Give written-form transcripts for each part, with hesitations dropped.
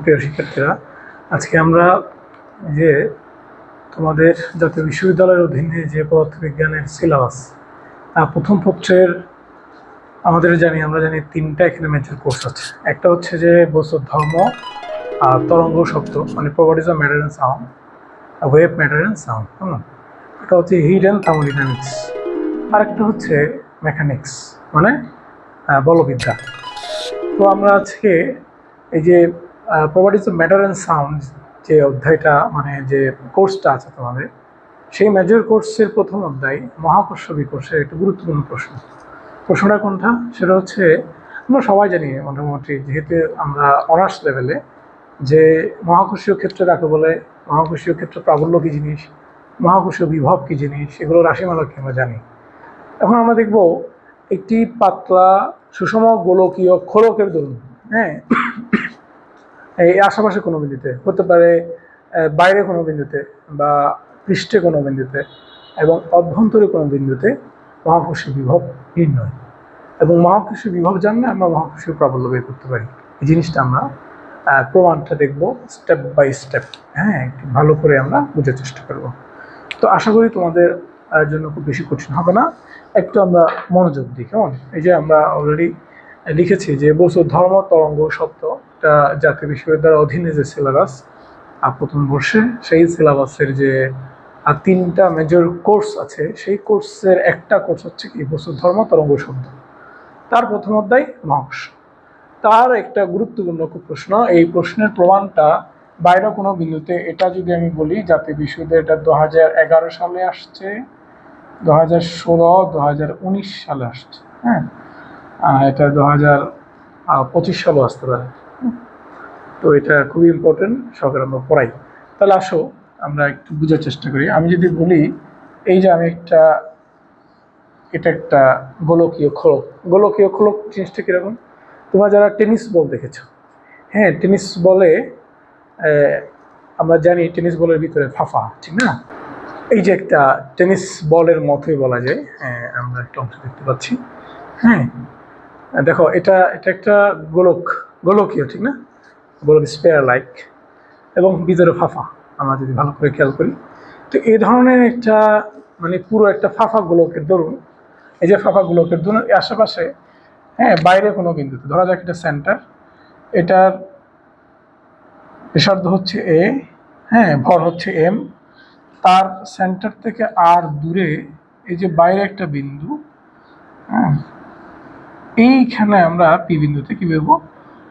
প্রিয় শিক্ষার্থীরা, আজকে আমরা যে তোমাদের জাতীয় বিশ্ববিদ্যালয়ের অধীনে যে পদার্থবিজ্ঞানের সিলেবাস প্রথম পত্রের আমরা জানি তিনটা এখানে মেজর কোর্স আছে। একটা হচ্ছে যে বস্তুর ধর্ম, তরঙ্গ শব্দ মানে properties of matter and sound, wave matter and sound. এটা হচ্ছে হিট অ্যান্ড থার্মোডাইনামিক্স। আরেকটা হচ্ছে মেকানিক্স মানে বলবিদ্যা। তো আমরা আজকে এই যে properties of matter and sound যে অধ্যায়টা মানে যে কোর্সটা আছে তোমাদের, সেই মেজর কোর্সের প্রথম অধ্যায় মহাকর্ষ বিকর্ষের একটা গুরুত্বপূর্ণ প্রশ্নটা কোনটা? সেটা হচ্ছে আমরা সবাই জানি মোটামুটি, যেহেতু আমরা অনার্স লেভেলে, যে মহাকর্ষীয় ক্ষেত্র কাকে বলে, মহাকর্ষীয় ক্ষেত্র প্রাবল্য কী জিনিস, মহাকর্ষীয় বিভব কী জিনিস, এগুলো রাশিমালা কি আমরা জানি। এখন আমরা দেখব একটি পাতলা সুষম গোলকীয় খোলকের দরুন, এই আশেপাশে কোনো বিন্দুতে হতে পারে, বাইরে কোনো বিন্দুতে বা পৃষ্ঠে কোনো বিন্দুতে এবং অভ্যন্তরে কোনো বিন্দুতে মহাকর্ষীয় বিভব নির্ণয়, এবং মহাকর্ষীয় বিভব জানলে আমরা মহাকর্ষীয় প্রাবল্য বের করতে পারি। এই জিনিসটা আমরা প্রমাণটা দেখব স্টেপ বাই স্টেপ। একটু ভালো করে আমরা বোঝার চেষ্টা করব। তো আশা করি তোমাদের জন্য খুব বেশি কঠিন হবে না, একটু আমরা মনোযোগ দিই। কেমন? এই যে আমরা অলরেডি লিখেছি যে বস্তুর ধর্ম, তরঙ্গ, শব্দ, এটা জাতীয় বিশ্ববিদ্যালয়ের অধীনে যে সিলেবাস প্রথম বর্ষে, সেই সিলেবাসের যে তিনটা মেজর কোর্স আছে, সেই কোর্সের একটা কোর্স হচ্ছে কি বস্তুর ধর্ম, তরঙ্গ, শব্দ। তার প্রথম অধ্যায় মহাকর্ষ। তার একটা গুরুত্বপূর্ণ প্রশ্ন, এই প্রশ্নের প্রমাণটা বাইরে কোনো বিন্দুতে, এটা যদি আমি বলি জাতীয় বিশ্ববিদ্যালয় এটা 2011 সালে আসছে, 2016, 2019 সালে আসছে, এটা 2025 সালেও আসতে পারে। তো এটা খুবই ইম্পর্টেন্ট, সরকার আমরা পড়াই। তাহলে আসো আমরা একটু বোঝার চেষ্টা করি। আমি যদি বলি এই যে আমি এটা একটা গোলকীয় খোলক। গোলকীয় খোলক জিনিসটা কীরকম? তোমরা যারা টেনিস বল দেখেছ, টেনিস বলে আমরা জানি টেনিস বলের ভিতরে ফাফা, ঠিক না? এই যে একটা টেনিস বলের মতোই বলা যায়, আমরা একটা অংশ দেখতে পাচ্ছি। দেখো এটা একটা গোলকীয়, ঠিক না? গোলক স্পেয়ার লাইক, এবং ভিতরে ফাফা আমরা যদি ভালো করে খেয়াল করি। তো এই ধরনের একটা মানে পুরো একটা ফাফা গোলকের দরুন, এই যে ফাফা গোলকের দরুন আশেপাশে বাইরে কোনো বিন্দুতে, ধরা যাক এটা সেন্টার, এটার ব্যাসার্ধ হচ্ছে এ, ভর হচ্ছে এম, তার সেন্টার থেকে আর দূরে এই যে বাইরে একটা বিন্দু, এইখানে আমরা পি বিন্দুতে কি বের করব?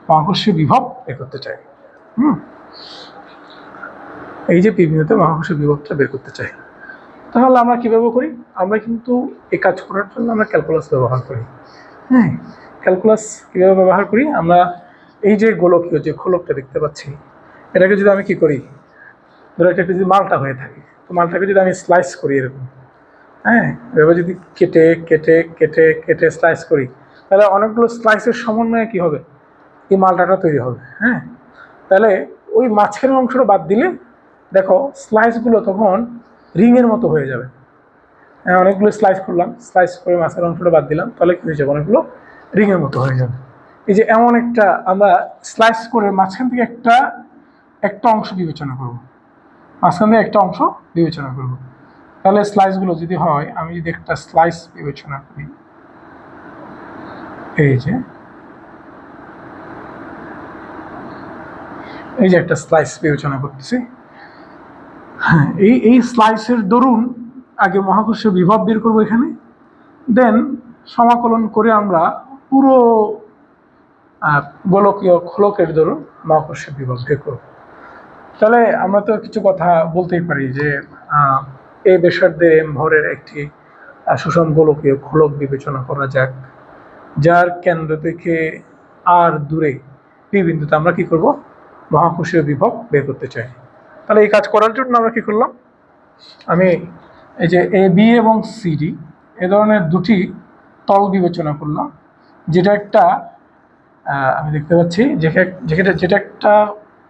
মহাকর্ষীয় বিভব বের করতে চাই। এই যে পি বিন্দুতে মহাকর্ষীয় বিভবটা বের করতে চাই। তাহলে আমরা কিভাবে করি? আমরা কিন্তু এই কাজ করার জন্য আমরা ক্যালকুলাস ব্যবহার করি। ক্যালকুলাস কীভাবে ব্যবহার করি? আমরা এই যে গোলকীয় যে খোলকটা দেখতে পাচ্ছি, এটাকে যদি আমি কি করি, ধরো এটা যদি মালটা হয়ে থাকে, তো মালটাকে যদি আমি স্লাইস করি এরকম, এভাবে যদি কেটে কেটে কেটে কেটে স্লাইস করি, তাহলে অনেকগুলো স্লাইসের সমন্বয়ে কি হবে? এই মালটাটা তৈরি হবে। তাহলে ওই মাঝখানের অংশটা বাদ দিলে দেখো স্লাইসগুলো তখন রিংয়ের মতো হয়ে যাবে। অনেকগুলো স্লাইস করলাম, স্লাইস করে মাঝখানের অংশটা বাদ দিলাম, তাহলে কী হয়ে যাবে? অনেকগুলো রিংয়ের মতো হয়ে যাবে। এই যে এমন একটা আমরা স্লাইস করে মাঝখান থেকে একটা অংশ বিবেচনা করব, মাঝখান থেকে একটা অংশ বিবেচনা করব। তাহলে স্লাইসগুলো যদি হয়, আমি যদি একটা স্লাইস বিবেচনা করি, এই যে একটা স্লাইস বিবেচনা করতেছি, এই স্লাইসের দরুন আগে মহাকর্ষীয় বিভব বের করবো এখানে, দেন সমাকলন করে আমরা পুরো গোলকীয় খোলকের দরুন মহাকর্ষীয় বিভব বের করব। তাহলে আমরা তো কিছু কথা বলতেই পারি যে এই ব্যাসার্ধে এম ভরের একটি সুষম গোলকীয় খোলক বিবেচনা করা যাক, যার কেন্দ্র থেকে আর দূরে পি বিন্দুতে আমরা কি করব? মহাকর্ষীয় বিভব বের করতে চাই। তাহলে এই কাজ করার জন্য আমরা কি করলাম? আমি এই যে এ বি এবং সিডি এ ধরনের দুটি তল বিবেচনা করলাম, যেটা একটা আমি দেখতে পাচ্ছি যেটা একটা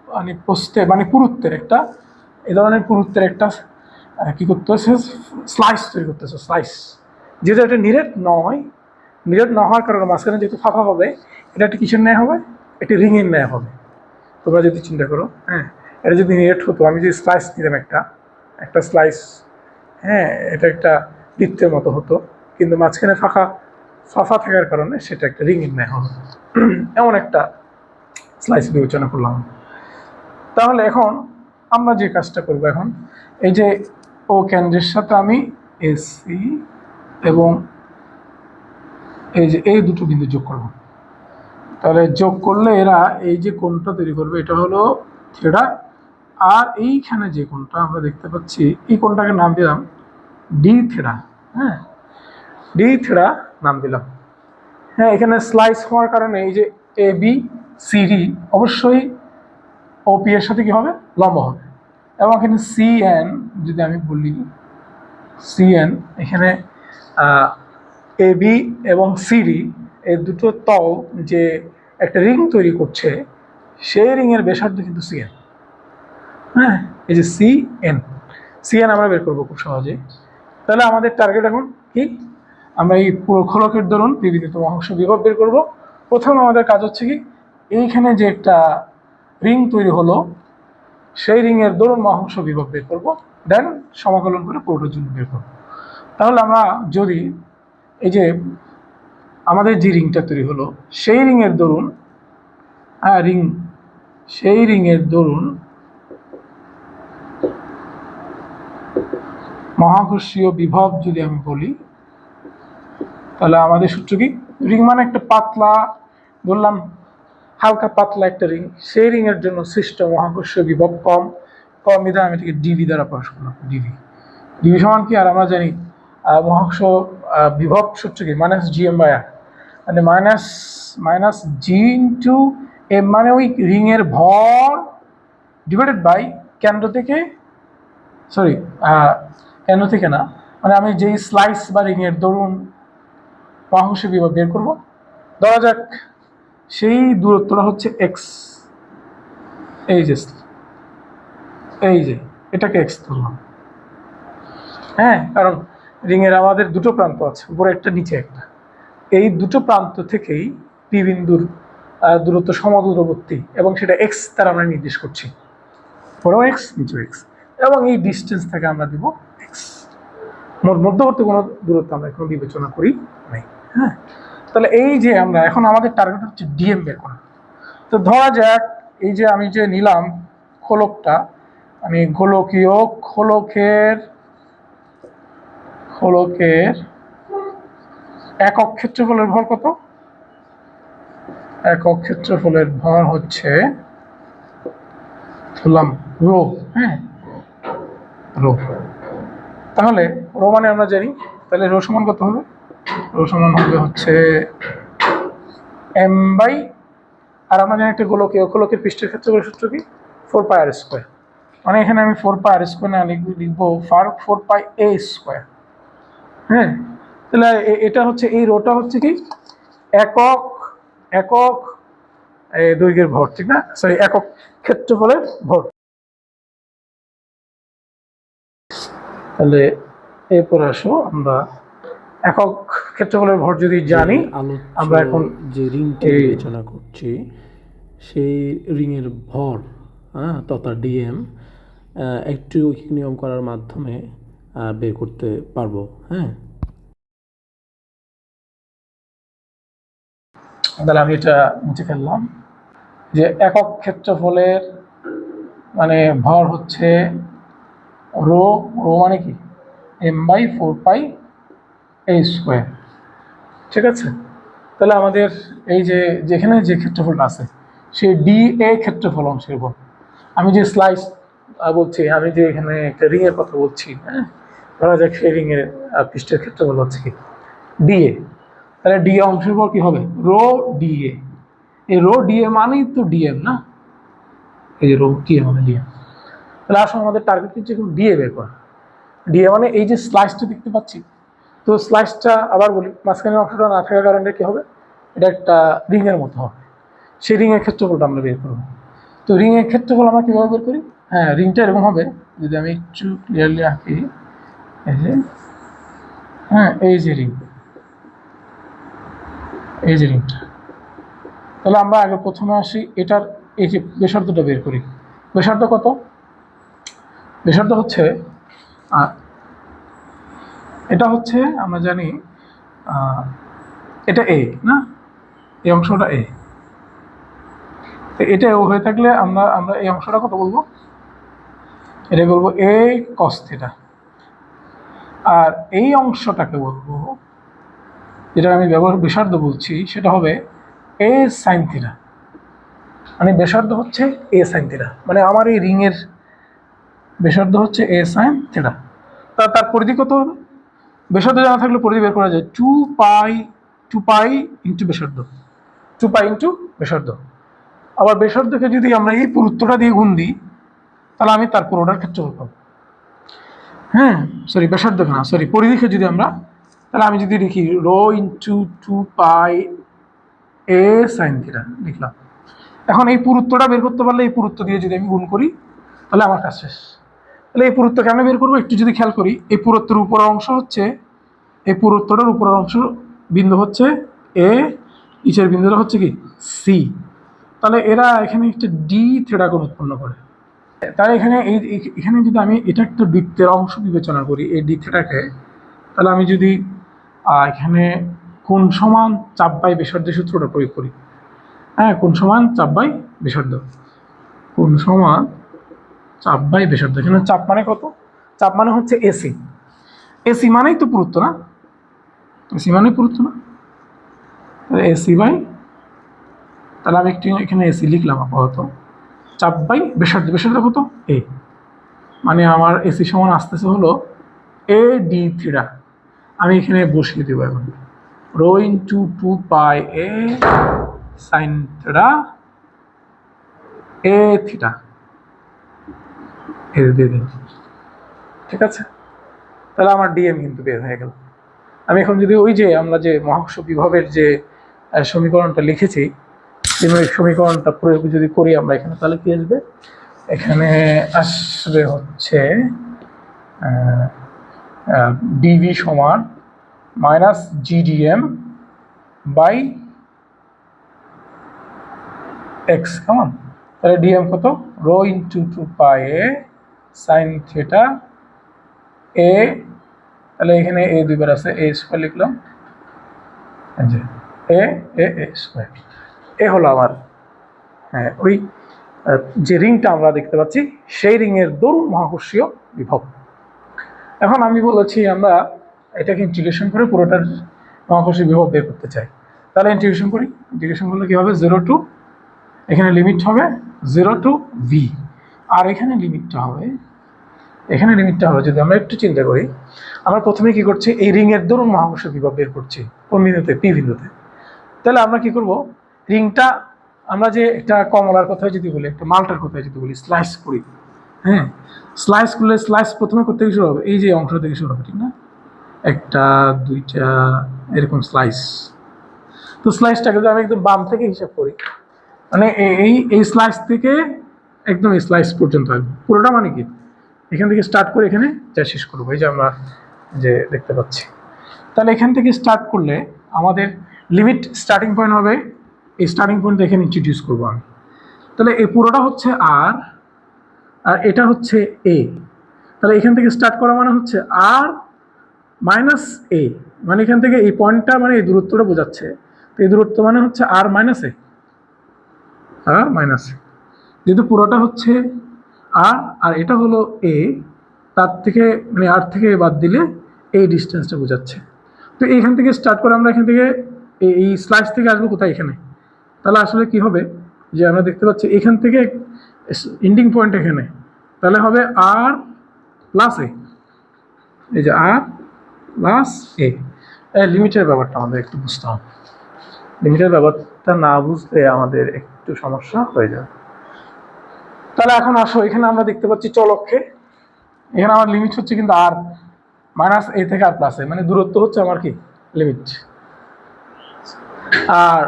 মানে প্রস্থে মানে পুরুত্বের একটা, এ ধরনের পুরুত্বের একটা কি করতেছে? স্লাইস তৈরি করতেছে। স্লাইস যেহেতু এটা নিরেট না হওয়ার কারণে মাঝখানে যেহেতু ফাঁকা হবে, এটা একটা কিসের ন্যায় হবে? একটি রিংয়ের ন্যায় হবে। তোমরা যদি চিন্তা করো, হ্যাঁ, এটা যদি নেট হতো, আমি যদি স্লাইস নিতাম একটা একটা স্লাইস, হ্যাঁ, এটা একটা বৃত্তের মতো হতো, কিন্তু মাঝখানে ফাঁকা থাকার কারণে সেটা একটা রিংয়ের ন্যায় হলো। এমন একটা স্লাইস বিবেচনা করলাম। তাহলে এখন আমরা যে কাজটা করব, এখন এই যে ও কেন্দ্রের সাথে আমি এসি এবং এই যে এই দুটো বিন্দু যোগ করব। তাহলে যোগ করলে এরা এই যে কোণটা তৈরি করবে, এটা হলো থিটা, আর এইখানে যে কোণটা আমরা দেখতে পাচ্ছি, এই কোণটাকে নাম দিলাম ডি থিটা। হ্যাঁ, ডি থিটা নাম দিলাম। হ্যাঁ, এখানে স্লাইস হওয়ার কারণে এই যে এ বি সিডি অবশ্যই ওপি এর সাথে কি হবে, লম্ব হবে। এবং এখানে সিএন যদি আমি বলি, সিএন এখানে এ বি এবং সিডি এই দুটো তল যে একটা রিং তৈরি করছে, সেই রিংয়ের ব্যাসার্ধ কিন্তু সিএন। হ্যাঁ, এই যে সিএন আমরা বের করবো খুব সহজে। তাহলে আমাদের টার্গেট এখন কি, আমরা এই পুরো খোলকের দরুন বিভিন্ন অংশ বিভব বের করব। প্রথম আমাদের কাজ হচ্ছে কি, এইখানে যে একটা রিং তৈরি হলো, সেই রিংয়ের দরুন অংশ বিভব বের করব, দেন সমাকলন করে পুরোটার জন্য বের করব। তাহলে আমরা যদি এই যে আমাদের যে রিংটা তৈরি হলো, সেই রিংয়ের দরুন, সেই রিংয়ের দরুন মহাকর্ষীয় বিভব যদি আমি বলি, তাহলে আমাদের সূত্র কি, রিং মানে একটা পাতলা, বললাম হালকা পাতলা একটা রিং, সেই রিংয়ের জন্য সৃষ্ট মহাকর্ষীয় বিভব কম বিধায় আমি এটাকে ডিভি দ্বারা প্রকাশ করলাম। ডিভি সমান কি, আর আমরা জানি মহাকর্ষ বিভব সূত্র কি, মাইনাস জিএম বাই আর, মানে মাইনাস জি ইন্টু এম, মানে ওই রিংয়ের ভর ডিভাইডেড বাই কেন্দ্র থেকে, সরি কেন্দ্র থেকে না, মানে আমি যেই স্লাইস বা রিংয়ের দরুন মহাকর্ষীয় বিভব বের করব, ধরা যাক সেই দূরত্বটা হচ্ছে এক্স, এই যে এটাকে এক্স ধরলাম। হ্যাঁ, কারণ রিংয়ের আমাদের দুটো প্রান্ত আছে, উপরে একটা নিচে একটা, এই দুটো প্রান্ত থেকেই পি বিন্দুর দূরত্ব সমদূরবর্তী, এবং সেটা এক্স দ্বারা আমরা নির্দেশ করছি, উপরেও এক্স নিচেও এক্স, এবং এই ডিস্টেন্স থেকে আমরা দিব এক্স। মধ্যবর্তী কোনো দূরত্ব আমরা এখনো বিবেচনা করি নাই। হ্যাঁ, তাহলে এই যে আমরা এখন আমাদের টার্গেট হচ্ছে ডিএম বের করা। তো ধরা যাক এই যে আমি যে নিলাম খোলকটা, আমি গোলকীয় খোলকের একক ক্ষেত্রফলের ভর কত, একক ক্ষেত্রফলের ভর হচ্ছে ধরলাম রো। হ্যাঁ, রো, তাহলে রো মানে আমরা জানি, তাহলে রো সমান কত হবে, রো সমান হবে হচ্ছে এম বাই, আর আমরা জানি একটা খোলকের পৃষ্ঠের ক্ষেত্রফলের সূত্র কি, 4πr², মানে এখানে আমি 4πr² না লিখবো 4πa²। হ্যাঁ, তাহলে এটা হচ্ছে, এই রোটা হচ্ছে কি একক দৈর্ঘ্যের ভর, ঠিক না, সরি একক ক্ষেত্রফলের ভর। তাহলে এরপর আসো আমরা একক ক্ষেত্রফলের ভর যদি জানি, আমরা এখন যে রিংটি বিবেচনা করছি সেই রিংয়ের ভর, তথা ডিএম একটু ঐকিক নিয়ম করার মাধ্যমে বের করতে পারবো। হ্যাঁ, তাহলে আমি এটা মুছে ফেললাম, যে একক ক্ষেত্রফলের মানে ভর হচ্ছে রো মানে কি, m/4πa²। ঠিক আছে, তাহলে আমাদের এই যে যেখানে যে ক্ষেত্রফলটা আছে, সেই ডি এ ক্ষেত্রফল অংশের ভর, আমি যে স্লাইস বলছি, আমি যে এখানে একটা রিংয়ের কথা বলছি, হ্যাঁ, ধরা যাক সেই রিংয়ের পৃষ্ঠের ক্ষেত্রফল হচ্ছে কি ডিএ, তাহলে ডিএ অংশের ভর কি হবে, রো ডিএ। এই রো ডিএ মানেই তো ডিএম না, এই যে রো ডিএ মানে ডিএম। তাহলে আসলে আমাদের টার্গেট হচ্ছে ডিএ বের করা। ডিএ মানে এই যে স্লাইসটা দেখতে পাচ্ছি, তো স্লাইসটা আবার বলি, মাঝখানের অংশটা না থাকার কারণে কি হবে, এটা একটা রিংয়ের মতো হবে, সেই রিংয়ের ক্ষেত্রফলটা আমরা বের করবো। তো রিংয়ের ক্ষেত্রফল আমরা কীভাবে বের করি, হ্যাঁ, রিংটা এরকম হবে, যদি আমি একটু ক্লিয়ারলি আঁকি, এই যে, হ্যাঁ, এই যে রিংটা, তাহলে আমরা আগে প্রথমে আসি এটার এই যে ব্যাসার্ধটা বের করি। ব্যাসার্ধ কত? ব্যাসার্ধ হচ্ছে এটা হচ্ছে আমরা জানি এটা এ না, এই অংশটা এ। এটা ও হয়ে থাকলে আমরা আমরা এই অংশটা কত বলবো? এটা বলবো এ কস থিটা। আর এই অংশটাকে বলবো, যেটা আমি ব্যাসার্ধ বলছি, সেটা হবে এ সাইন থিটা। মানে ব্যাসার্ধ হচ্ছে এ সাইন থিটা, মানে আমার এই রিংয়ের ব্যাসার্ধ হচ্ছে এ সাইন থিটা। তার পরিধি কত হবে? ব্যাসার্ধ জানা থাকলে পরিধি বের করা যায়, 2 পাই ইন্টু ব্যাসার্ধ, 2 পাই ইন্টু ব্যাসার্ধ। আবার ব্যাসার্ধকে যদি আমরা এই পুরুত্বটা দিয়ে গুণ দিই, তাহলে আমি তার পুরোটার ক্ষেত্রফল পাবো। হ্যাঁ, সরি ব্যাসার্ধকে না, সরি পরিধিকে যদি আমরা, তাহলে আমি যদি লিখি রো ইন্টু 2 পাই এ সাইন থিটা লিখলাম। এখন এই পুরুত্বটা বের করতে পারলে এই পুরুত্ব দিয়ে যদি আমি গুণ করি, তাহলে আমার কাজ শেষ। তাহলে এই পুরুত্ব কেন বের করবো একটু যদি খেয়াল করি, এই পুরুত্বের উপরের অংশ হচ্ছে, এই পুরুত্বটার উপরের অংশ বিন্দু হচ্ছে এ, নিচের বিন্দুটা হচ্ছে কি সি। তাহলে এরা এখানে একটা ডি থিটা কোণ উৎপন্ন করে। তাহলে এখানে যদি আমি এটা একটা বৃত্তের অংশ বিবেচনা করি এই ডি থিটাকে, তাহলে আমি যদি এখানে কোণ সমান চাপ বাই ব্যাসার্ধের সূত্রটা প্রয়োগ করি, হ্যাঁ, কোণ সমান চাপ বাই ব্যাসার্ধ, কোণ সমান চাপ বাই ব্যাসার্ধ। এখানে চাপ মানে কত? চাপ মানে হচ্ছে এসি। এসি মানেই তো পুরুত্ব না, এসি মানে পুরুত্ব না, এসি বাই, তাহলে আমি একটু এখানে এসি লিখলাম আপাতত, চাপ বাই ব্যাসার্ধ। ব্যাসার্ধ কত? এ, মানে আমার এসি সমান আসতেছে হলো এ ডি থিটা। আমি এখানে বসিয়ে দেবো এখন রো ইন্টু 2 পাই এ সাইন থিটা এ থিটা, এই দিয়ে দিন, ঠিক আছে? তাহলে আমার ডিএম কিন্তু বের হয়ে গেল। আমি এখন যদি ওই যে আমরা যে মহাকর্ষ বিভবের যে সমীকরণটা লিখেছি, সমীকরণটা প্রয়োগ যদি করি আমরা এখানে, তাহলে কি আসবে? এখানে আসবে হচ্ছে ডিভি সমান মাইনাস জিডিএম বাই এক্স। কেমন? তাহলে ডিএম কত? রো ইন্টু 2 পাই এ সাইন থিটা এ, তাহলে এখানে এ দুইবার আছে, এ স্কোয়ার লিখলাম, এ এ এ স্কোয়ার। এ হলো আমার ওই যে রিংটা আমরা দেখতে পাচ্ছি, সেই রিংয়ের দরুন মহাকর্ষীয় বিভব। এখন আমি বলেছি আমরা এটাকে ইন্টিগ্রেশন করে পুরোটার মহাকর্ষীয় বিভব বের করতে চাই। তাহলে ইন্টিগ্রেশন করি। ইন্টিগ্রেশন করলে কি হবে? 0 টু, এখানে লিমিট হবে 0 টু ভি, আর এখানে লিমিটটা হবে, এখানে লিমিটটা হবে, যদি আমরা একটু চিন্তা করি, আমরা প্রথমে কি করছি, এই রিংয়ের দরুন মহাকর্ষীয় বিভব বের করছি কোন বিন্দুতে? পি বিন্দুতে। তাহলে আমরা কি করব, রিংটা আমরা যে একটা কমলার কথায় যদি বলি, একটা মালটার কথায় যদি বলি, স্লাইস করি, হ্যাঁ, স্লাইস করলে স্লাইস প্রথমে করতে শুরু হবে এই যে অংশ থেকে শুরু হবে, ঠিক না? একটা দুইটা এরকম স্লাইস। তো স্লাইসটাকে যদি আমি একদম বাম থেকে হিসাব করি, মানে এই স্লাইস থেকে একদম এই স্লাইস পর্যন্ত আসবে পুরোটা, মানে কি এখান থেকে স্টার্ট করে এখানে যা শেষ করবো, এই যে আমরা যে দেখতে পাচ্ছি। তাহলে এখান থেকে স্টার্ট করলে আমাদের লিমিট স্টার্টিং পয়েন্ট হবে, এই স্টার্টিং পয়েন্ট এখানে ইন্ট্রোডিউস করবো আমি। তাহলে এই পুরোটা হচ্ছে আর, আর এটা হচ্ছে এ। তাহলে এখান থেকে স্টার্ট করা মানে হচ্ছে আর মাইনাস এ, মানে এখান থেকে এই পয়েন্টটা মানে এই দূরত্বটা বোঝাচ্ছে। তো এই দূরত্ব মানে হচ্ছে R minus A, R minus এ, যেহেতু পুরোটা হচ্ছে আর, আর এটা হলো এ, তার থেকে মানে আর থেকে বাদ দিলে এই ডিস্টেন্সটা বোঝাচ্ছে। তো এইখান থেকে স্টার্ট করে আমরা এখান থেকে এই স্লাইস থেকে আসবো কোথায়? এখানে। তাহলে আসলে কি হবে, যে আমরা দেখতে পাচ্ছি এখান থেকে এন্ডিং পয়েন্ট এখানে, তাহলে হবে আর প্লাস এ, এই যে আর প্লাস এ। লিমিটের ব্যাপারটা আমাদের একটু বুঝতে হবে, লিমিটের ব্যাপারটা না বুঝলে আমাদের একটু সমস্যা হয়ে যাবে। তাহলে এখন আসো, এখানে আমরা দেখতে পাচ্ছি চলককে, এখানে আমার লিমিট হচ্ছে কিন্তু আর মাইনাস এ থেকে আর প্লাস এ, মানে দূরত্ব হচ্ছে আমার কি লিমিট। আর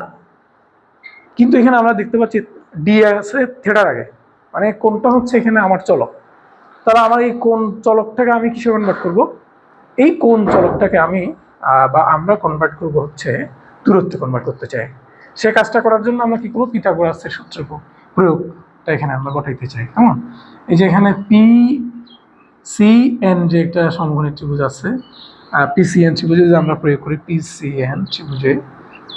কিন্তু এখানে আমরা দেখতে পাচ্ছি ডি আছে থিটার আগে, মানে কোনটা হচ্ছে এখানে আমার চলক। তাহলে আমার এই কোন চলকটাকে আমি কিসে কনভার্ট করব? এই কোন চলকটাকে আমি বা আমরা কনভার্ট করব হচ্ছে দূরত্বে কনভার্ট করতে চাই। সে কাজটা করার জন্য আমরা কি করবো? পিথাগোরাসের সূত্র প্রয়োগটা এখানে আমরা ঘটাইতে চাই। কেমন? এই যে এখানে পি সি এন যে একটা সমকোণী ত্রিভুজ আছে, পিসিএন ত্রিভুজে যদি আমরা প্রয়োগ করি পিসিএন ত্রিভুজে,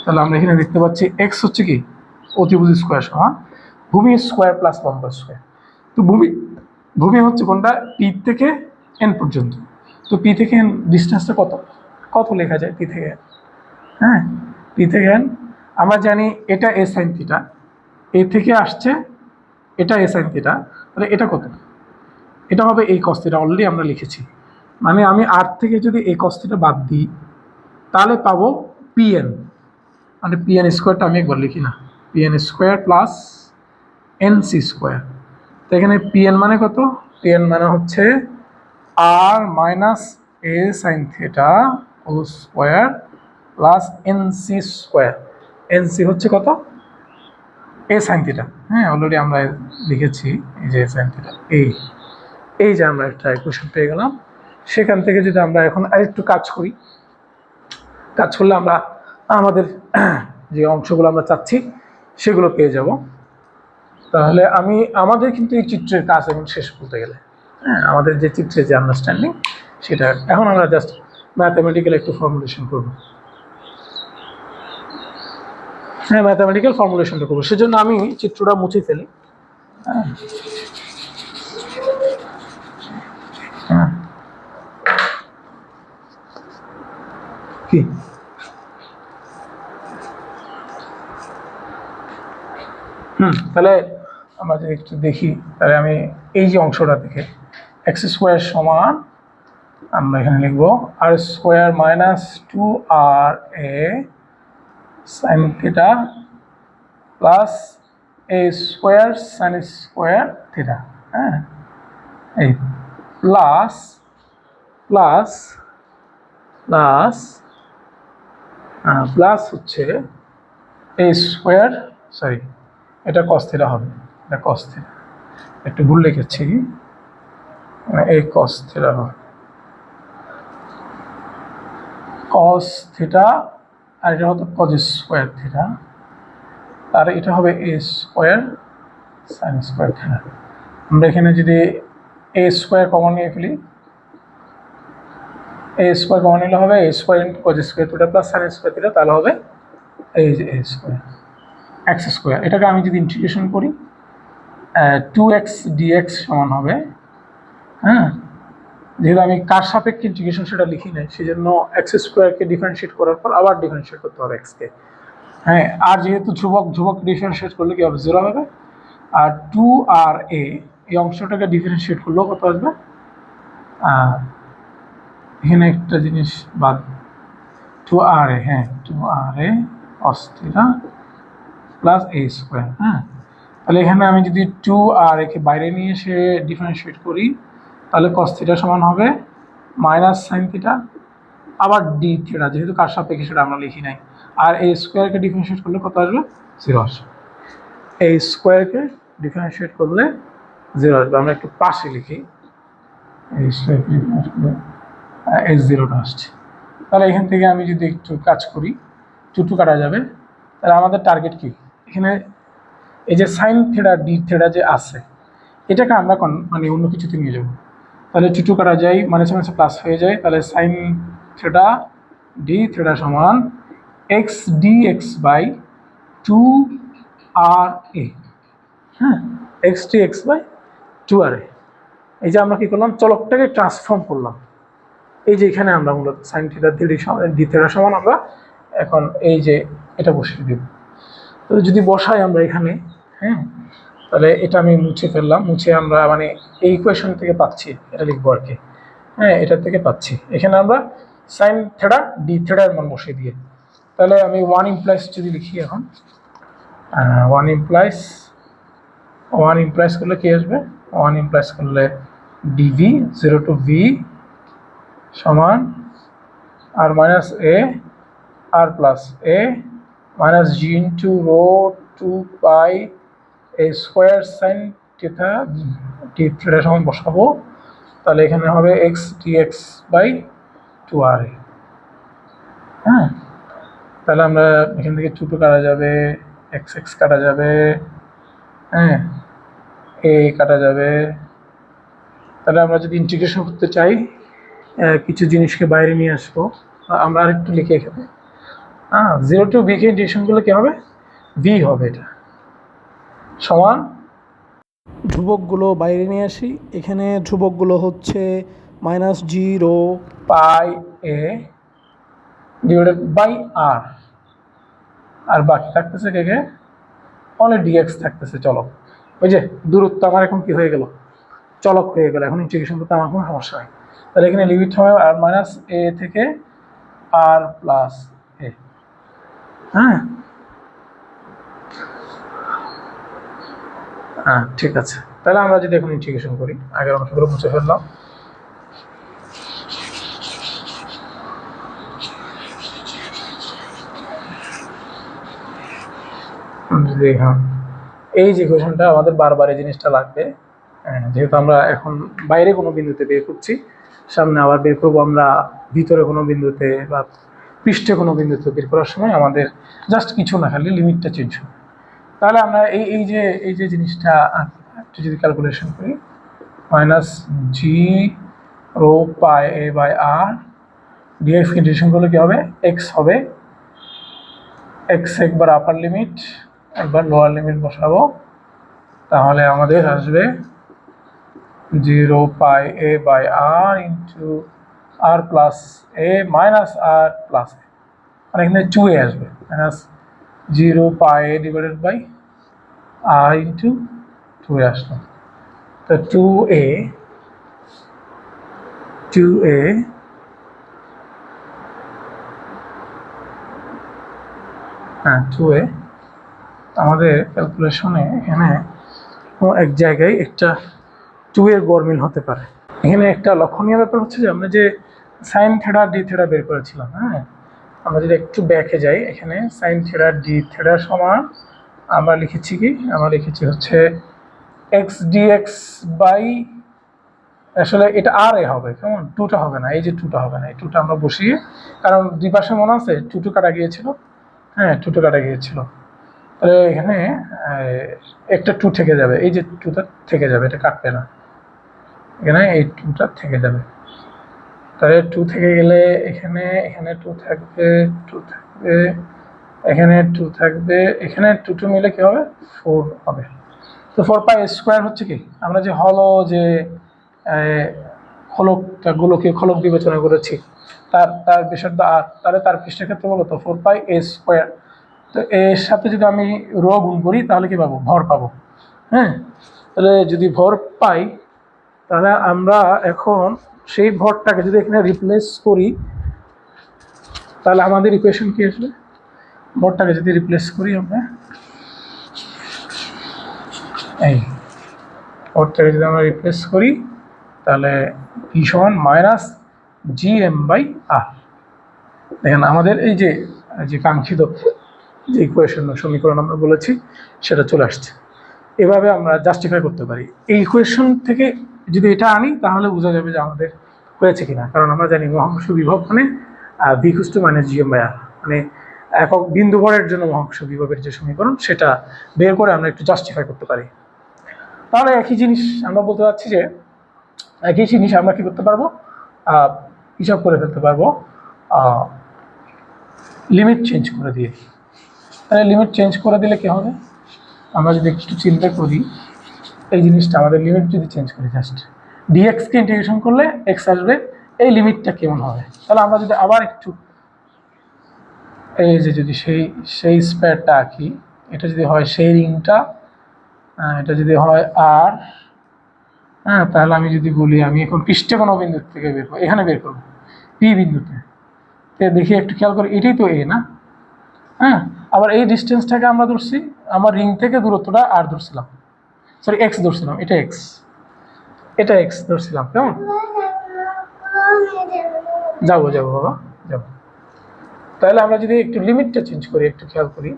তাহলে আমরা এখানে দেখতে পাচ্ছি এক্স হচ্ছে কি অতিভুজ স্কোয়ার সমান ভূমি স্কোয়ার প্লাস লম্ব স্কোয়ার। তো ভূমি হচ্ছে কোনটা, পি থেকে এন পর্যন্ত। তো পি থেকে এন ডিস্টেন্সটা কত, কত লেখা যায় পি থেকে এন? হ্যাঁ, পি থেকে এন আমরা জানি এটা এ সাইন থিটা, এ থেকে আসছে এটা এ সাইন থিটা, তাহলে এটা কত, এটা হবে এই কস থিটা, অলরেডি আমরা লিখেছি। মানে আমি আর থেকে যদি এই কস থিটা বাদ দিই তাহলে পাবো পিএন, মানে পিএন স্কোয়ারটা আমি একবার লিখি না, PN square plus NC square. তো এখানে পিএন মানে কত, পিএন মানে হচ্ছে R minus A sine theta whole square plus NC square. NC হচ্ছে কত, এ সাইন থিটা। হ্যাঁ, অলরেডি আমরা লিখেছি এই যে সাইন থিটা, এই যে আমরা একটা ইকুয়েশন পেয়ে গেলাম। সেখান থেকে যদি আমরা এখন আরেকটু কাজ করি, কাজ করলে আমরা আমাদের যে অংশগুলো আমরা চাচ্ছি সেগুলো পেয়ে যাব। তাহলে আমাদের কিন্তু এই চিত্রের কাজ এখন শেষ বলতে গেলে। হ্যাঁ, আমাদের যে চিত্রের যে আন্ডারস্ট্যান্ডিং সেটা এখন আমরা জাস্ট ম্যাথামেটিক্যাল একটু ফর্মুলেশন করবো। হ্যাঁ, ম্যাথামেটিক্যাল ফর্মুলেশনটা করবো, সেজন্য আমি চিত্রটা মুছে ফেলি। হ্যাঁ, কি তাহলে আমরা যদি একটু দেখি, তাহলে আমি এই যে অংশটা থেকে এক্স স্কোয়ার সমান আমরা এখানে লিখবো R square minus 2r a sine theta plus A square sine square theta. হ্যাঁ, এই প্লাস প্লাস প্লাস প্লাস হচ্ছে এ স্কোয়ার, সরি এটা কস থিটা হবে, এটা কস থিটা, একটু ভুল লিখেছি, এই কস থিটা হবে, কস থিটা, আর এটা হতো কজ স্কোয়ার থিটা, আর এটা হবে A square sine square theta. আমরা এখানে যদি এ স্কোয়ার কমন নিয়ে ফেলি, এ স্কোয়ার কমন নিলে হবে A square into cos square theta plus sine square theta, তাহলে হবে এই যে এ স্কোয়ার এক্স স্কোয়ার। এটাকে আমি যদি ইন্টিগ্রেশন করি 2x dx সমান হবে, হ্যাঁ, যেহেতু আমি কার সাপেক্ষে ইন্টিগ্রেশন সেটা লিখি নাই, সেই জন্য এক্স স্কোয়ারকে ডিফারেন্সিয়েট করার পর আবার ডিফারেন্সিয়েট করতে হবে এক্সকে। হ্যাঁ, আর যেহেতু ধ্রুবক ডিফারেন্সিয়েট করলে কি হবে, 0 হবে। আর 2r a এই অংশটাকে ডিফারেন্সিয়েট করলেও কত আসবে, এখানে একটা জিনিস বাদ, 2r a, হ্যাঁ 2r a cos theta plus a square. হ্যাঁ, তাহলে এখানে আমি যদি 2r a কে বাইরে নিয়ে এসে ডিফারেন্সিয়েট করি, তাহলে cos থিটা সমান হবে মাইনাস সাইন থিটা, আবার ডি থিটা, যেহেতু কার সাপেক্ষে সেটা আমরা লিখি নাই। আর এই স্কোয়ারকে ডিফারেন্সিয়েট করলে কত আসবে, 0 আসবে। এই স্কোয়ারকে ডিফারেন্সিয়েট করলে 0 আসবে। আমরা একটু পাশে লিখি, এই স্কোয়ারকে ডিফারেন্সিয়েট করলে এই 0টা আসছে। তাহলে এখান থেকে আমি যদি একটু কাজ করি, 2 কাটা যাবে। তাহলে আমাদের টার্গেট কি, এখানে এই যে সাইন থিটা ডি থিটা যে আছে, এটাকে আমরা মানে অন্য কিছুতে নিয়ে যাব। তাহলে 2 কাটা যায়, মানে মাঝে প্লাস হয়ে যায়, তাহলে সাইন থিটা ডি থিটা সমান x D x by 2r a। হ্যাঁ, x D x by 2r a। এই যে আমরা কি করলাম, চলকটাকে ট্রান্সফর্ম করলাম। এই যে এখানে আমরা মূলত সাইন থিটা ডি থিটা সমান আমরা এখন এই যে এটা বসিয়ে দেব। তো যদি বসাই আমরা এখানে, হ্যাঁ, তাহলে এটা আমি মুছে ফেললাম, মুছে আমরা মানে এই ইকুয়েশন থেকে পাচ্ছি, এটা লিখবো আর কি। হ্যাঁ, এটা থেকে পাচ্ছি, এখানে আমরা সাইন থিটা ডি থিটার মান বসিয়ে দিয়ে, তাহলে আমি 1 ইমপ্লাইস যদি লিখি এখন, 1 ইমপ্লাইস করলে কি আসবে, 1 ইমপ্লাইস করলে ডিভি 0 টু ভি সমান R minus A R plus A minus G into rho 2 pi A square sine theta D theta সমান বসাবো, তাহলে এখানে হবে X D x by 2r a। হ্যাঁ, তাহলে আমরা এখান থেকে 2 কাটা যাবে, এক্স কাটা যাবে, হ্যাঁ, এ কাটা যাবে। তাহলে আমরা যদি ইন্টিগ্রেশন করতে চাই, কিছু জিনিসকে বাইরে নিয়ে আসবো। আমরা আরেকটু লিখে এখানে 0 to b কে ইন্টিগ্রেশন করলে কি হবে, বি হবে, এটা সমান, ধ্রুবকগুলো বাইরে নিয়ে আসি। এখানে ধ্রুবকগুলো হচ্ছে -0 π a ডিভাইডেড বাই আর, আর বাকি থাকতেছে কে কে, অনলি ডিএক্স থাকতেছে চলক। ওই যে দূরত্ব আমার এখন কি হয়ে গেল, চলক হয়ে গেল, এখন ইন্টিগ্রেশন করতে আমার কোনো সমস্যা নেই। তাহলে এখানে লিমিট হবে আর মাইনাস এ থেকে আর প্লাস এ। হ্যাঁ, ঠিক আছে। তাহলে আমরা যদি এখন ইন্টিগ্রেশন করি, আগের অংশগুলো মুছে ফেললাম। হ্যাঁ, এই যে ইকুয়েশনটা আমাদের বারবার এই জিনিসটা লাগবে, যেহেতু আমরা এখন বাইরে কোনো বিন্দুতে বের করছি, সামনে আবার বের করবো আমরা ভিতরে কোনো বিন্দুতে বা পৃষ্ঠে কোনো বিন্দুতে বের করার সময় আমাদের জাস্ট কিছু না, খালি লিমিটটা চেঞ্জ হবে। তাহলে আমরা এই যে জিনিসটা একটু যদি ক্যালকুলেশন করি, -0 π a/r ডিএক্স ইন্টিগ্রেশন করলে কি হবে, এক্স হবে, এক্স একবার আপার লিমিট একবার লোয়ার লিমিট বসাবো, তাহলে আমাদের আসবে 0 π a/r into r plus A minus r plus a, মানে এখানে 2a আসবে, -0 π a divided by r into 2a আসলো। তো 2a হ্যাঁ 2a আমাদের ক্যালকুলেশনে এখানে কোনো এক জায়গায় একটা 2 এর গড়মিল হতে পারে। এখানে একটা লক্ষণীয় ব্যাপার হচ্ছে যে আমরা যে সাইন থেটা ডি থেটা বের করেছিলাম, হ্যাঁ, আমরা যদি একটু ব্যাকে যাই, এখানে সাইন থেটা ডি থেটা সমান আমরা লিখেছি কি, আমরা লিখেছি হচ্ছে এক্স ডিএক্স বাই, আসলে এটা আর এ হবে, কেমন, টুটা হবে না, এই যে টুটা হবে না, এই টুটা আমরা বসিয়ে, কারণ দুই পাশে মনে আছে টুটু কাটা গিয়েছিল, হ্যাঁ টুটু কাটা গিয়েছিল, তাহলে এখানে একটা টু থেকে যাবে, এই যে টুটা থেকে যাবে, এটা কাটবে না, এখানে এই টুটা থেকে যাবে। তাহলে টু থেকে গেলে এখানে এখানে টু থাকবে, এখানে টু থাকবে, এখানে টু মিলে কি হবে, 4 হবে। তো 4π² হচ্ছে কি, আমরা যে হলো যে খলকটা গোলকে খলক বিবেচনা করেছি, তার তার ব্যাসার্ধ আর, তাহলে তার পৃষ্ঠের ক্ষেত্রে বলো তো 4πa²। তো এর সাথে যদি আমি রো গুণ করি তাহলে কি পাবো, ভর পাবো। হ্যাঁ, তাহলে যদি ভর পাই, তাহলে আমরা এখন সেই ভরটাকে যদি এখানে রিপ্লেস করি, তাহলে আমাদের ইকুয়েশন কি আসবে, ভরটাকে যদি রিপ্লেস করি আমরা, এই ভরটাকে যদি আমরা রিপ্লেস করি, তাহলে পি সমান -gm/r। দেখেন আমাদের এই যে কাঙ্ক্ষিত যে ইকুয়েশন সমীকরণ আমরা বলেছি সেটা চলে আসছে। এভাবে আমরা জাস্টিফাই করতে পারি। এই ইকুয়েশন থেকে যদি এটা আনি তাহলে বোঝা যাবে যে আমাদের হয়েছে কিনা, কারণ আমরা জানি মহাকর্ষ বিভব মানে v = -gm/r, মানে একক বিন্দু ভরের জন্য মহাকর্ষ বিভবের যে সমীকরণ সেটা বের করে আমরা একটু জাস্টিফাই করতে পারি। তাহলে একই জিনিস আমরা বলতে চাচ্ছি যে একই জিনিস আমরা কি করতে পারবো, হিসাব করে ফেলতে পারবো লিমিট চেঞ্জ করে দিয়ে। তাহলে লিমিট চেঞ্জ করে দিলে কি হবে, আমরা যদি একটু চিন্তা করি এই জিনিসটা, আমাদের লিমিট যদি চেঞ্জ করি, জাস্ট ডিএক্সকে ইন্টিগ্রেশন করলে এক্স আসবে, এই লিমিটটা কেমন হবে, তাহলে আমরা যদি আবার একটু এই যে যদি সেই স্পেয়ারটা আঁকি, এটা যদি হয় সেই রিংটা, এটা যদি হয় আর, হ্যাঁ, তাহলে আমি যদি বলি আমি এখন পৃষ্ঠে কোনো বিন্দু থেকে বের করবো, এখানে বের করবো পি বিন্দুতে, দেখি একটু খেয়াল করে, এটাই তো এ না, হ্যাঁ, আবার এই ডিস্টেন্সটাকে আমরা ধরছি, আমার রিং থেকে দূরত্বটা আর ধরছিলাম, সরি এক্স ধরছিলাম, এটা এক্স ধরছিলাম, কেমন, যাবো বাবা যাবো। তাহলে আমরা যদি একটু লিমিটটা চেঞ্জ করি, একটু খেয়াল করি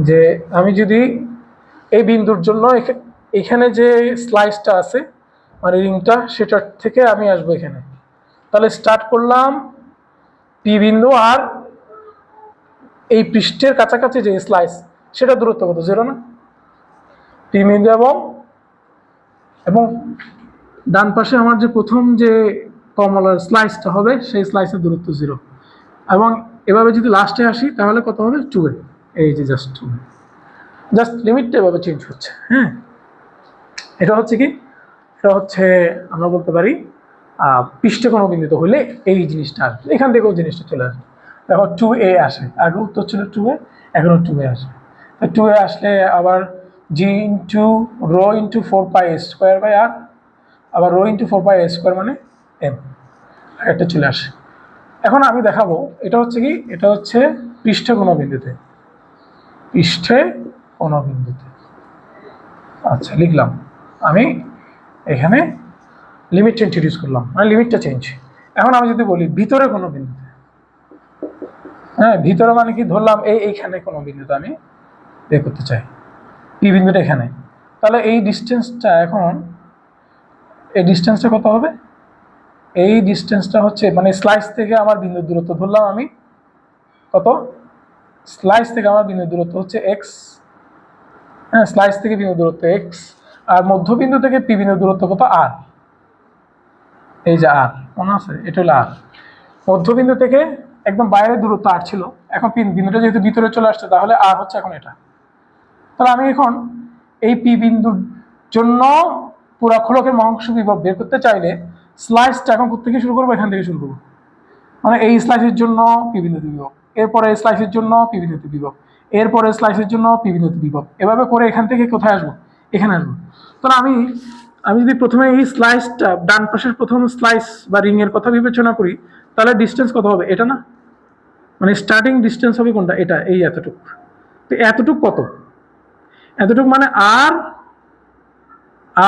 যে আমি যদি এই বিন্দুর জন্য এখানে যে স্লাইসটা আছে মানে রিংটা, সেটার থেকে আমি আসবো এখানে, তাহলে স্টার্ট করলাম পি বিন্দু, আর এই পৃষ্ঠের কাছাকাছি যে স্লাইস সেটা দূরত্ব কত, 0 না, পি বিন্দু এবং ডান পাশে আমার যে প্রথম যে কমলার স্লাইসটা হবে সেই স্লাইসের দূরত্ব 0 এবং এভাবে যদি লাস্টে আসি তাহলে কত হবে 2a, এই যে জাস্ট 2a, জাস্ট লিমিটটা এভাবে চেঞ্জ হচ্ছে। হ্যাঁ, এটা হচ্ছে কি, এটা হচ্ছে আমরা বলতে পারি পৃষ্ঠে কোনো বিন্দুতে হলে এই জিনিসটা আসবে, এখান থেকেও জিনিসটা চলে আসবে। দেখো 2a আসে, আগে উত্তর ছিল 2a, এখনও 2a আসে। 2a আসলে আবার জি ইন্টু রো ইন্টু 4πa²/r, আবার রো ইন্টু 4πa² মানে m, একটা চলে আসে। এখন আমি দেখাবো এটা হচ্ছে কি, এটা হচ্ছে পৃষ্ঠে কোনো বিন্দুতে, পৃষ্ঠে কোনো বিন্দুতে। আচ্ছা, লিখলাম আমি এখানে লিমিটটা ইন্ট্রোডিউস করলাম, মানে লিমিটটা চেঞ্জ। এখন আমি যদি বলি ভিতরে কোনো বিন্দুতে, হ্যাঁ ভিতরে মানে কি, ধরলাম এইখানে কোনো বিন্দুতে আমি বের করতে চাই, পি বিন্দুটা এখানে, তাহলে এই ডিস্টেন্সটা, এখন এই ডিস্টেন্সটা কত হবে, এই ডিস্টেন্সটা হচ্ছে মানে স্লাইস থেকে আমার বিন্দুর দূরত্ব, ধরলাম আমি কত, স্লাইস থেকে আমার বিন্দুর দূরত্ব হচ্ছে এক্স, হ্যাঁ স্লাইস থেকে বিন্দুর দূরত্ব এক্স, আর মধ্যবিন্দু থেকে পি বিন্দুর দূরত্ব কত, আর, এই যে আর, মনে আছে, এটা হলো আর। মধ্যবিন্দু থেকে একদম বাইরের দূরত্ব আর ছিল, এখন বিন্দুটা যেহেতু ভিতরে চলে আসছে তাহলে আর হচ্ছে এখন এটা। তাহলে আমি এখন এই পি বিন্দুর জন্য পুরা খোলকের মহাকর্ষ বিভব বের করতে চাইলে স্লাইসটা এখন কোথা শুরু করবো, এখান থেকে শুরু করবো, মানে এই স্লাইসের জন্য পি বিন্দুতে বিভব, এরপরে স্লাইসের জন্য পি বিন্দুতে বিভব, এরপরে স্লাইসের জন্য পি বিন্দুতে বিভব, এভাবে করে এখান থেকে কোথায় আসবো, এখানে আসবো। তাহলে আমি যদি প্রথমে এই স্লাইসটা, ডান পাশের প্রথম স্লাইস বা রিং এর কথা বিবেচনা করি, তাহলে ডিস্টেন্স কত হবে, এটা না, মানে স্টার্টিং ডিস্টেন্স হবে কোনটা, এটা, এই এতটুকু। তো এতটুক কত, এতটুকু মানে আর,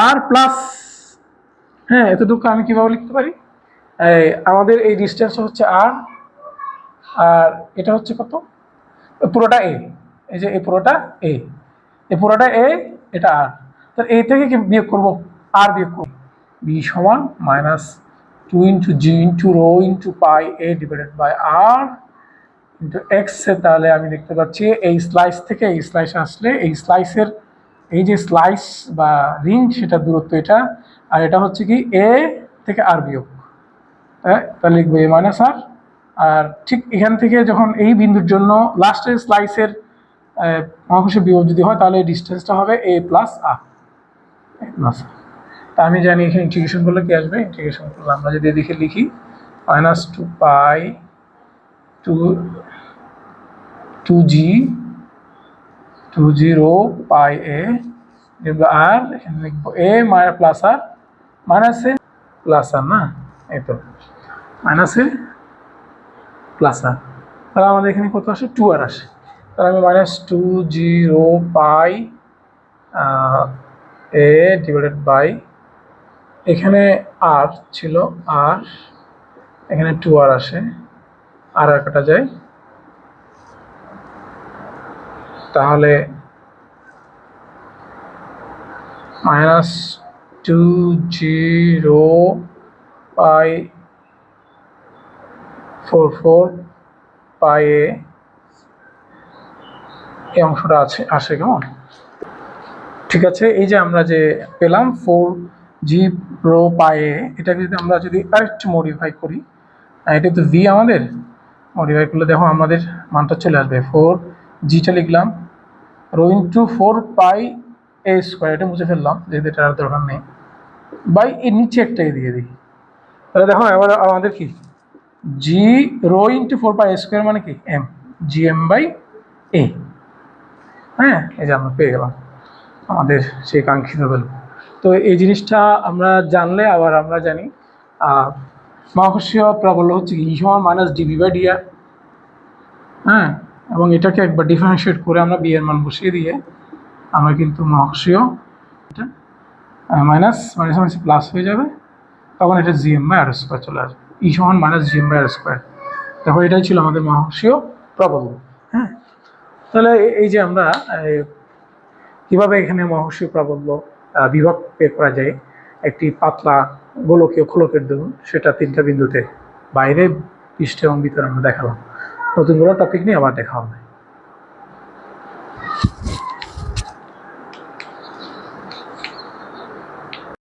আর প্লাস, হ্যাঁ এতটুকু আমি কিভাবে লিখতে পারি, আমাদের এই ডিস্টেন্স হচ্ছে আর, আর এটা হচ্ছে কত, পুরোটা এ, এই যে এই পুরোটা এ, এই পুরোটা এ, এটা আর, তো এ থেকে কি বিয়োগ করবো, আর বিয়োগ করবো, বি সমান -2 into G into rho into pi a divided by r into x. তাহলে আমি দেখতে পাচ্ছি এই স্লাইস থেকে এই স্লাইস আসলে এই স্লাইসের এই যে স্লাইস বা রিং সেটার দূরত্ব এটা, আর এটা হচ্ছে কি এ থেকে আর বিয়োগ, তাহলে লিখবো এ মাইনাস আর। আর ঠিক এখান থেকে যখন এই বিন্দুর জন্য লাস্টের স্লাইসের মহাকর্ষীয় বিভব যদি হয় তাহলে এই ডিস্টেন্সটা হবে এ প্লাস আর, তা আমি জানি এখানে ইন্টিগ্রেশন করলে কি আসবে, ইন্টিগ্রেশন করলে আমরা যদি এদিকে লিখি -2π 2g রো পাই এ লিখবো আর, এখানে লিখবো এ প্লাস আর, মাইনাস এ প্লাস আর, না এই তো মাইনাস এ প্লাস আর, তাহলে আমাদের এখানে কত আসে, 2r আসে। তাহলে আমি -2g rho pi a divided by, এখানে আর ছিল আর, এখানে 2r আসে, আর কাটা যায়, তাহলে -2g রো পাই 44 পাই এ, এই অংশটা আসে কেমন, ঠিক আছে। এই যে আমরা যে পেলাম 4g রো পাই এ, এটাকে যদি আমরা যদি আরেকটু মডিফাই করি, এটা তো ভি, আমাদের মডিফাই করলে দেখো আমাদের মানটা চলে আসবে, 4gটা লিখলাম রো ইন্টু 4πa², এটা মুছে ফেললাম যেহেতু এটা আর দরকার নেই, বাই এর নিচে একটাকে দিয়ে দিই, তাহলে দেখো এবার আমাদের কি জি রো ইন্টু 4πa² মানে কি এম, জি এম বাই এ, হ্যাঁ এই যে আমরা পেয়ে গেলাম আমাদের সেই কাঙ্ক্ষিত ভ্যালু। তো এই জিনিসটা আমরা জানলে আবার আমরা জানি মহাকর্ষীয় প্রাবল্য হচ্ছে কি, ই সমান -dv/dr, হ্যাঁ, এবং এটাকে একবার ডিফারেন্সিয়েট করে আমরা বি এর মান বসিয়ে দিয়ে আমরা কিন্তু মহাকর্ষীয় এটা মাইনাস মাইনাস প্লাস হয়ে যাবে, তখন এটা gm/r² চলে আসবে, ই সমান -gm/r²। দেখো এটাই ছিল আমাদের মহাকর্ষীয় প্রাবল্য। হ্যাঁ, তাহলে এই যে আমরা কিভাবে এখানে মহাকর্ষীয় প্রাবল্য বিভাগ বের করা যায় একটি পাতলা গোলকীয় খোলকের দরুন, সেটা 3টা বিন্দুতে, বাইরে, পৃষ্ঠে এবং ভিতরে আমরা দেখালাম। নতুন কোনো টপিক নিয়ে আবার দেখা হবে।